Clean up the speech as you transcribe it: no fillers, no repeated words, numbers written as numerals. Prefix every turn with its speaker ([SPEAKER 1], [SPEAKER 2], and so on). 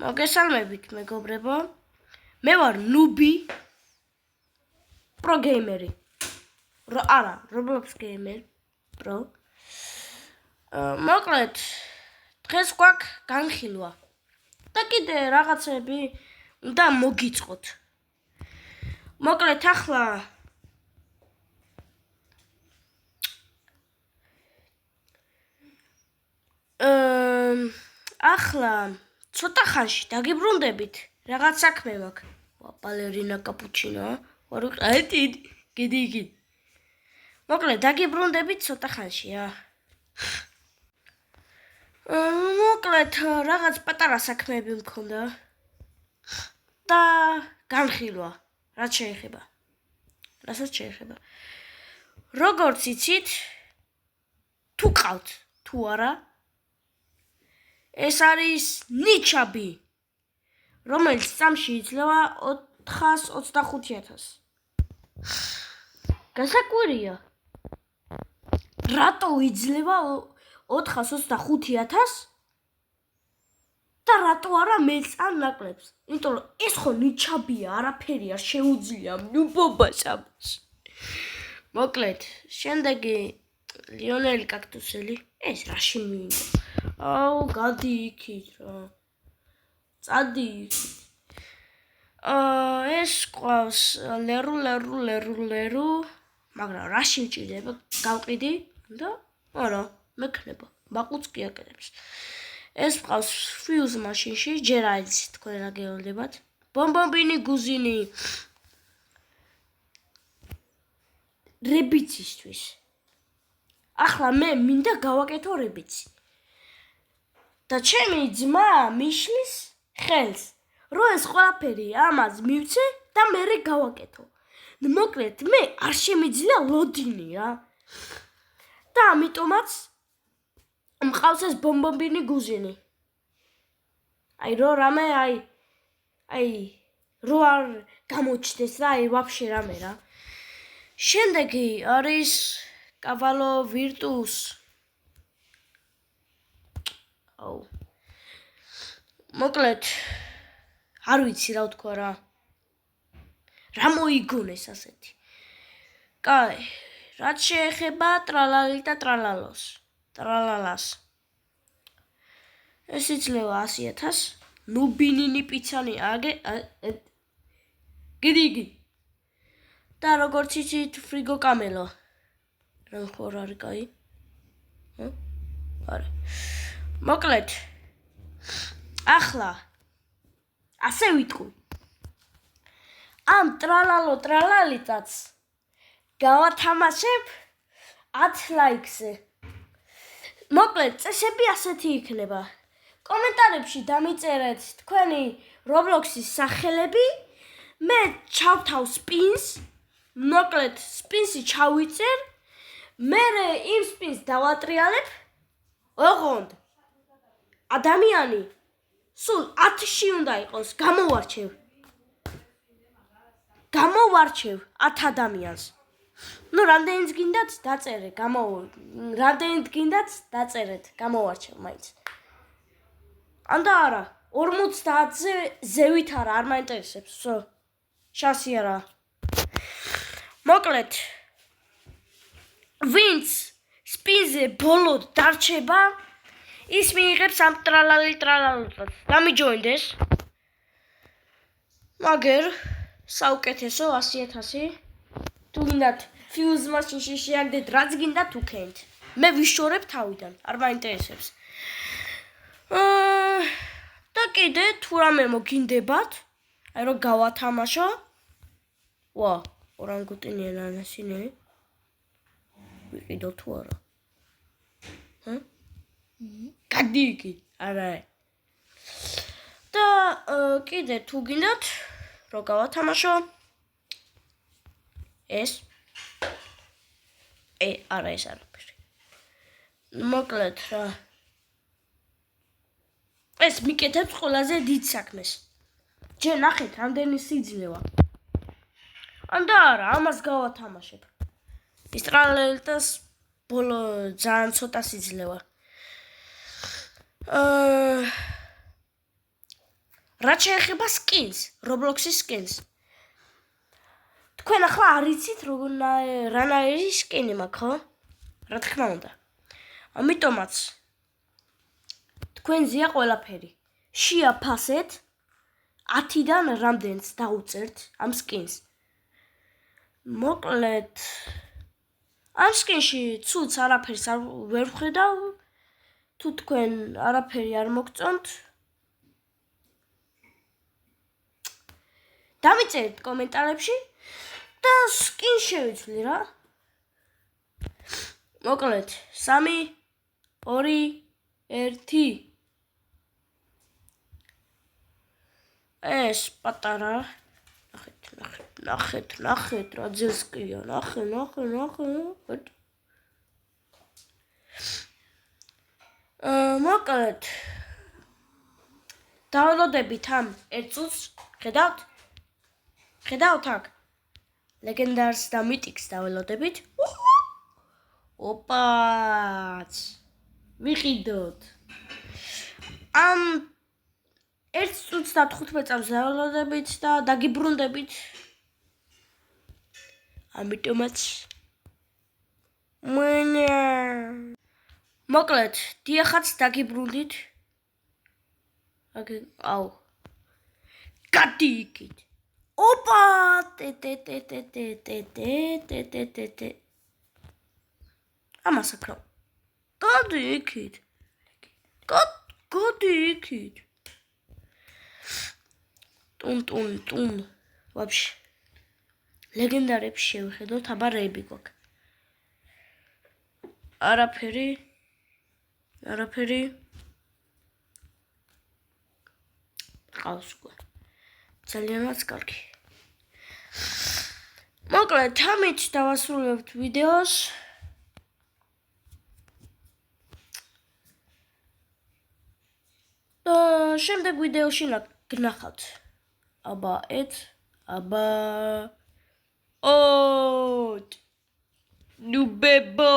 [SPEAKER 1] მოგესალმებით, მეგობრებო. მე ვარ ნუბი პრო გეიმერი. Roblox gamer pro. მოკლედ, დღეს გვაქვს განხილვა. და კიდე რაღაცები უნდა მოგიწყოთ. მოკლედ, ახლა ცოტა ხანში დაგიბრუნდებით. რაღაც საქმე მაქვს. ბალერინა კაპუჩინო. გიდი. მოკლედ, დაგიბრუნდებით ცოტა ხანშია. მოკლედ, რაღაც პატარა საქმეები მქონდა. და განხილვა, რასაც შეეხება. როგორც იცით, თუ ყავთ, თუ არა, ეს არის ნიჩაბი, რომელიც წამში იძლევა 425,000. გასაკვირია, რატო იძლევა 425,000 და რატო არა მეც ან ნაკლებს? იმიტომ რომ ეს ხო ნიჩაბია, არაფერი არ შეუძლია ნუბობას ამას. მოკლედ, შემდეგი ლიონელი კაქტუსელი, ეს რაში მინდა? გადი იქით რა. წადი იქით. ეს ყავს ლერუ, მაგრამ რაში მჭირდება? გავყიდი და არა, მექნება. მაყუც კი აკეთებს. ეს ყავს fuse მაშინში, ჯერ არ იცით თქვენ რა გეოლდებათ. ბომბობინი გუზინი რებიცისთვის. ახლა მე მინდა გავაკეთო რებიცი. და ჩემი ძმა მიშლის ხელს, რომ ეს ყველაფერი ამას მივცე და მერე გავაკეთო. მოკლედ, მე არ შემიძლია ლოდინი რა. და ამიტომაც მყავს ეს ბომბობინი გუზინი. რო რამე რო არ გამოჩნდეს რა, ვაფშე რამე რა. შემდეგი არის კავალო ვირტუს. მოკლედ, არ ვიცი რა ვთქვა რა. რა მოიგონეს ასეთი. კაი, რაც შეეხება ტრალალი და ტრალალას. ეს იძლევა 100,000. ნუბინინი პიცანი გიდი. და როგორც იცით, ფრიგო კამელო. რა ხო არის კაი? არა. მოკლედ, ახლა ასე ვიტყვი. ამ ტრალალიტაც გავათამაშებ 10 ლაიქზე. მოკლედ, წესები ასეთი იქნება. კომენტარებში დამიწერეთ თქვენი Roblox-ის სახელები, მე ჩავთავ სპინს, მოკლედ სპინსი ჩავიწერ, მე იმ სპინს დავატრიალებ, ოღონდ ადამიანი სულ 10-ში უნდა იყოს, გამოვარჩევ 10 ადამიანს. რამდენიც გინდათ დაწერეთ, გამოვარჩევ მაინც. ანდა არა, 50-ზე ზევით არ მაინტერესებს, შანსი არა. მოკლედ, ვინც სპინზე ბოლოდ დარჩება, ის მიიღებს ამ ტრალალიტას. დამიჯოინდეს. მაგერ საუკეთესო 100,000. თუ გინდათ fuse მაშინში შეაგდეთ, რაც გინდათ უქენთ. მე ვიშორებ თავიდან, არ მაინტერესებს. და კიდე თუ რამე მოგინდებათ, რომ გავათამაშო. ორანგუტინიან ანასინი. ვიყიდო თუ არა. გადი იქ, არა. და კიდე თუ გინდათ, რომ გავათამაშო. ეს არა ეს არაფერი. მოკლედ რა. ეს მიკეთებს ყველაზე დიდ საქმეს. ჯერ ნახეთ, რამდენი სიძლევა. ანდა არა, ამას გავათამაშებ. ის ტრალალიტას ბოლო ძალიან ცოტა სიძლევა. რაც შეეხება skins, Roblox-ის skins. თქვენ ახლა არ იცით რანაირი skin-ი მაქვს, ხო? რა თქმა უნდა. ამიტომაც თქვენზეა ყველაფერი. შეაფასეთ 10-დან რამდენს დაუწერთ ამ skins. მოკლედ ამ skin-ში ცუდს არაფერს ვერ ვხედავ. თუ თქვენ არაფერი არ მოგწონთ, დამიწერეთ კომენტარებში და skin შევიცვლი რა. მოკლედ 3 2 1 ეს პატარა ნახეთ რა ძილს ყია ნახე მოკლედ დაუნლოდებით ამ ერთ წუთს ხედავთ აქ ლეგენდარს და მიტიკს დაუნლოდებით ოპაც ვიყიდოთ ამ ერთ წუთს და 15 წამს დაუნლოდებით და დაგიბრუნდებით ამიტომაც მოკლედ დიახაც დაგიბრუნდით აუ გადი იქით ოპა ამასაკრავ გადი იქით ტუნ ვაფშე ლეგენდარებს შევხედოთ აბა რეები გვაქვს არაფერი ყავს უკვე ძალიანაც კარგი მოკლედ ამით დავასრულებთ ვიდეოს და შემდეგ ვიდეოში გნახავთ აბა ნუ ბებო